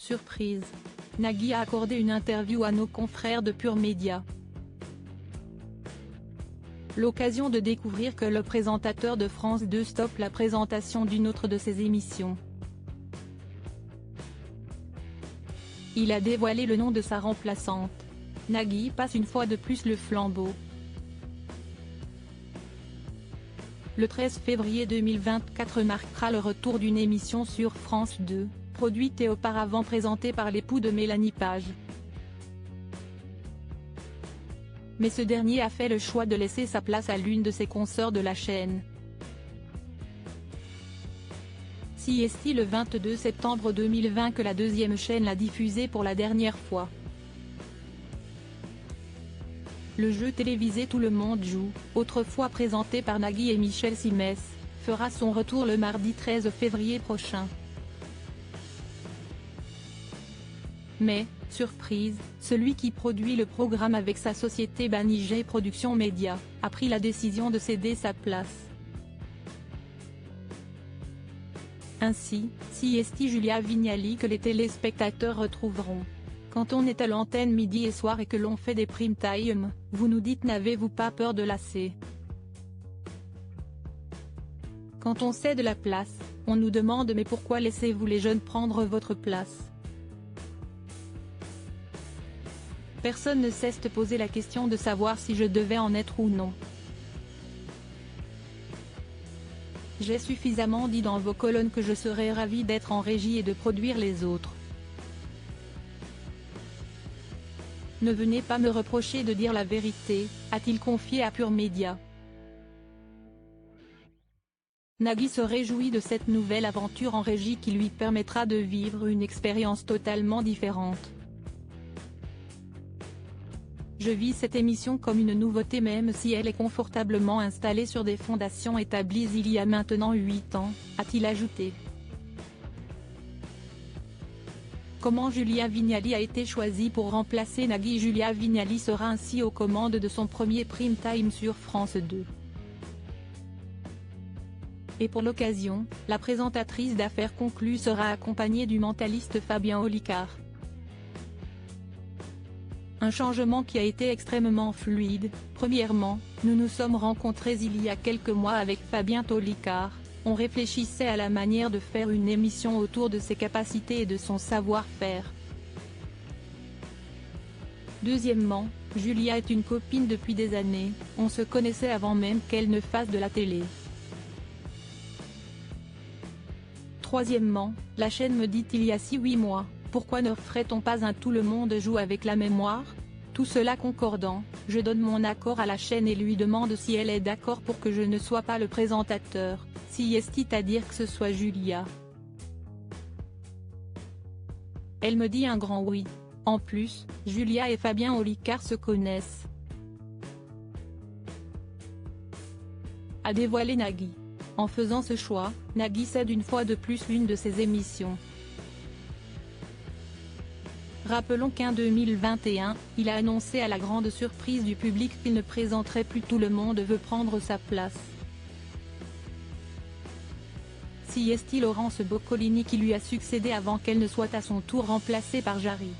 Surprise. Nagui a accordé une interview à nos confrères de Pure Média. L'occasion de découvrir que le présentateur de France 2 stoppe la présentation d'une autre de ses émissions. Il a dévoilé le nom de sa remplaçante. Nagui passe une fois de plus le flambeau. Le 13 février 2024 marquera le retour d'une émission sur France 2, produite et auparavant présentée par l'époux de Mélanie Page. Mais ce dernier a fait le choix de laisser sa place à l'une de ses consoeurs de la chaîne. CST le 22 septembre 2020 que la deuxième chaîne l'a diffusé pour la dernière fois. Le jeu télévisé Tout le monde joue, autrefois présenté par Nagui et Michel Simès, fera son retour le mardi 13 février prochain. Mais, surprise, celui qui produit le programme avec sa société Banijay Productions Média, a pris la décision de céder sa place. Ainsi, CST Julia Vignali que les téléspectateurs retrouveront. Quand on est à l'antenne midi et soir et que l'on fait des prime time, vous nous dites n'avez-vous pas peur de lasser? Quand on cède la place, on nous demande mais pourquoi laissez-vous les jeunes prendre votre place? Personne ne cesse de poser la question de savoir si je devais en être ou non. J'ai suffisamment dit dans vos colonnes que je serais ravi d'être en régie et de produire les autres. Ne venez pas me reprocher de dire la vérité, a-t-il confié à Pure Média. Nagui se réjouit de cette nouvelle aventure en régie qui lui permettra de vivre une expérience totalement différente. Je vis cette émission comme une nouveauté même si elle est confortablement installée sur des fondations établies il y a maintenant 8 ans, a-t-il ajouté. Comment Julia Vignali a été choisie pour remplacer Nagui? Julia Vignali sera ainsi aux commandes de son premier prime time sur France 2. Et pour l'occasion, la présentatrice d'Affaires conclues sera accompagnée du mentaliste Fabien Olicard. Un changement qui a été extrêmement fluide. Premièrement, nous nous sommes rencontrés il y a quelques mois avec Fabien Olicard. On réfléchissait à la manière de faire une émission autour de ses capacités et de son savoir-faire. Deuxièmement, Julia est une copine depuis des années, on se connaissait avant même qu'elle ne fasse de la télé. Troisièmement, la chaîne me dit il y a 6-8 mois, pourquoi ne ferait-on pas un Tout le monde joue avec la mémoire? Tout cela concordant, je donne mon accord à la chaîne et lui demande si elle est d'accord pour que je ne sois pas le présentateur. Si est-il à dire que ce soit Julia? Elle me dit un grand oui. En plus, Julia et Fabien Olicard se connaissent. A dévoilé Nagui. En faisant ce choix, Nagui cède une fois de plus l'une de ses émissions. Rappelons qu'en 2021, il a annoncé à la grande surprise du public qu'il ne présenterait plus Tout le monde veut prendre sa place. CST Laurence Boccolini qui lui a succédé avant qu'elle ne soit à son tour remplacée par Jarry.